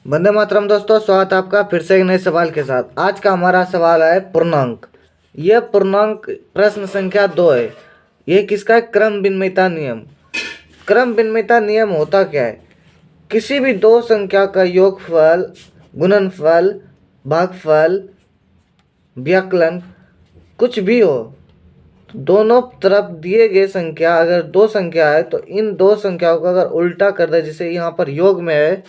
वंदे मातरम दोस्तों, स्वागत है आपका फिर से एक नए सवाल के साथ। आज का हमारा सवाल है पूर्णांक। यह पूर्णांक प्रश्न संख्या 2 है। यह किसका है? क्रम विनिमयता नियम। क्रम विनिमयता नियम होता क्या है? किसी भी दो संख्या का योगफल, गुणनफल, भागफल, व्यकलन कुछ भी हो, दोनों तरफ दिए गए संख्या अगर दो संख्या है तो इन दो संख्याओं को अगर उल्टा कर दे, जैसे यहाँ पर योग में है,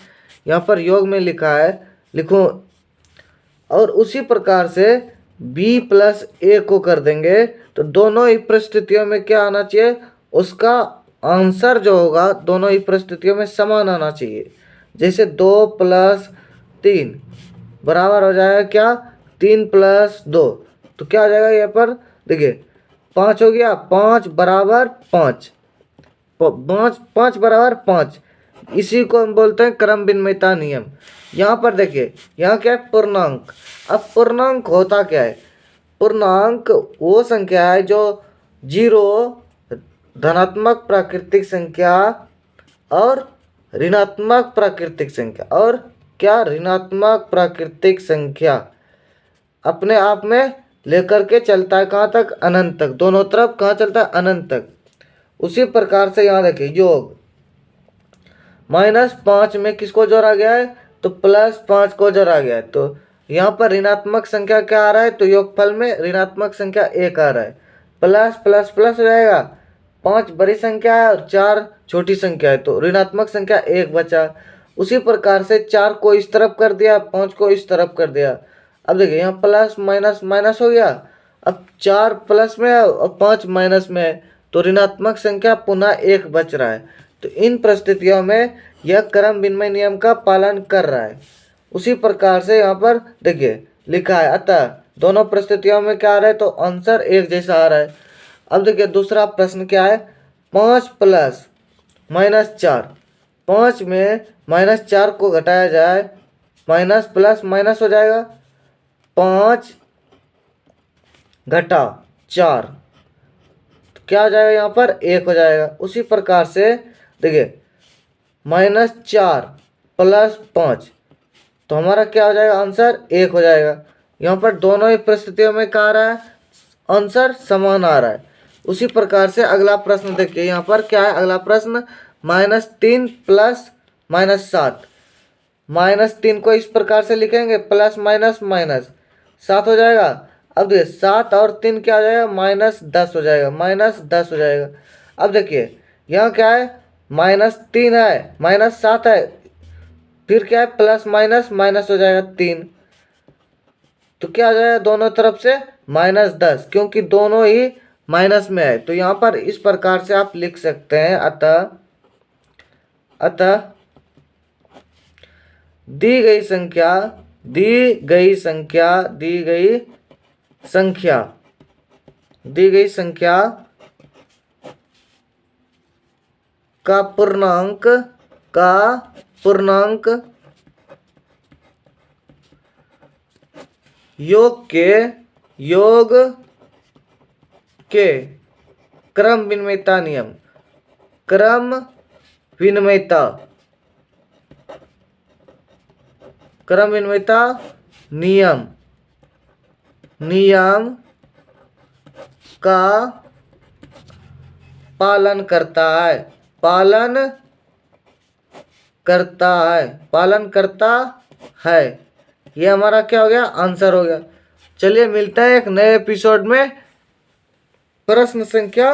यहाँ पर योग में लिखा है, लिखो, और उसी प्रकार से b प्लस ए को कर देंगे तो दोनों ही परिस्थितियों में क्या आना चाहिए? उसका आंसर जो होगा दोनों ही परिस्थितियों में समान आना चाहिए। जैसे 2 प्लस 3 बराबर हो जाएगा क्या? 3 प्लस 2, तो क्या आ जाएगा? यहाँ पर देखिए 5 हो गया, 5 बराबर 5, 5 बराबर 5। इसी को हम बोलते हैं क्रम विनिमयता नियम। यहाँ पर देखिए, यहाँ क्या है? पूर्णांक। अब पूर्णांक होता क्या है? पूर्णांक वो संख्या है जो 0 धनात्मक प्राकृतिक संख्या और ऋणात्मक प्राकृतिक संख्या और क्या? ऋणात्मक प्राकृतिक संख्या अपने आप में लेकर के चलता है। कहाँ तक? अनंत तक। दोनों तरफ कहाँ चलता है? अनंत तक। उसी प्रकार से यहाँ देखिए, योग -5 में किसको जोड़ा गया है? तो +5 को जोड़ा गया है। तो यहाँ पर ऋणात्मक संख्या क्या आ रहा है? तो योगफल में ऋणात्मक संख्या 1 आ रहा है। प्लस प्लस प्लस हो जाएगा, 5 बड़ी संख्या है और 4 छोटी संख्या है, तो ऋणात्मक संख्या 1 बचा। उसी प्रकार से 4 को इस तरफ कर दिया, 5 को इस तरफ कर दिया। अब देखिए यहाँ प्लस माइनस माइनस हो गया। अब 4 प्लस में है और 5 माइनस में है, तो ऋणात्मक संख्या पुनः 1 बच रहा है। तो इन परिस्थितियों में यह क्रम विनिमय नियम का पालन कर रहा है। उसी प्रकार से यहाँ पर देखिए लिखा है, अतः दोनों परिस्थितियों में क्या आ रहा है? तो आंसर एक जैसा आ रहा है। अब देखिए दूसरा प्रश्न क्या है? 5 प्लस -4। 5 में -4 को घटाया जाए, माइनस प्लस माइनस हो जाएगा, 5 घटा 4 तो क्या हो जाएगा? यहाँ पर 1 हो जाएगा। उसी प्रकार से देखिए -4 प्लस 5, तो हमारा क्या हो जाएगा? आंसर 1 हो जाएगा। यहाँ पर दोनों ही परिस्थितियों में क्या आ रहा है? आंसर समान आ रहा है। उसी प्रकार से अगला प्रश्न देखिए, यहाँ पर क्या है? अगला प्रश्न -3 प्लस -7। -3 को इस प्रकार से लिखेंगे, प्लस माइनस माइनस 7 हो जाएगा। अब देखिए 7 और 3 क्या हो जाएगा? -10 हो जाएगा, -10 हो जाएगा। अब देखिए यहाँ क्या है? -3 है, -7 है, फिर क्या है? प्लस माइनस माइनस हो जाएगा 3, तो क्या आ जाएगा? दोनों तरफ से -10, क्योंकि दोनों ही माइनस में है। तो यहाँ पर इस प्रकार से आप लिख सकते हैं, अतः दी गई संख्या का पूर्णांक योग के क्रम विनिमयता नियम का पालन करता है। ये हमारा क्या हो गया? आंसर हो गया। चलिए मिलते हैं एक नए एपिसोड में। प्रश्न संख्या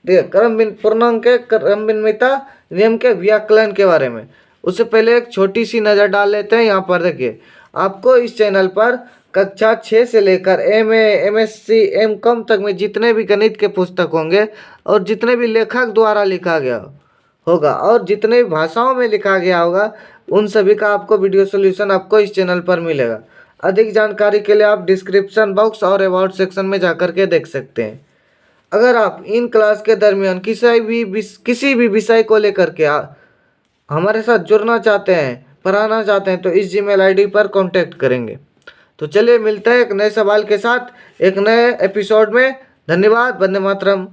पूर्णांक के क्रम विनिमयता नियम के व्याकलन के बारे में। उससे पहले एक छोटी सी नज़र डाल लेते हैं। यहाँ पर देखिए, आपको इस चैनल पर कक्षा 6 से लेकर MA, MSc, M.Com तक में जितने भी गणित के पुस्तक होंगे और जितने भी लेखक द्वारा लिखा गया होगा और जितने भी भाषाओं में लिखा गया होगा, उन सभी का आपको वीडियो सोल्यूशन आपको इस चैनल पर मिलेगा। अधिक जानकारी के लिए आप डिस्क्रिप्शन बॉक्स और अबाउट सेक्शन में जाकर के देख सकते हैं। अगर आप इन क्लास के दरमियान किसी भी विषय को लेकर के हमारे साथ जुड़ना चाहते हैं, पढ़ाना चाहते हैं, तो इस Gmail ID पर कांटेक्ट करेंगे। तो चलिए मिलते हैं एक नए सवाल के साथ एक नए एपिसोड में। धन्यवाद। वंदे मातरम।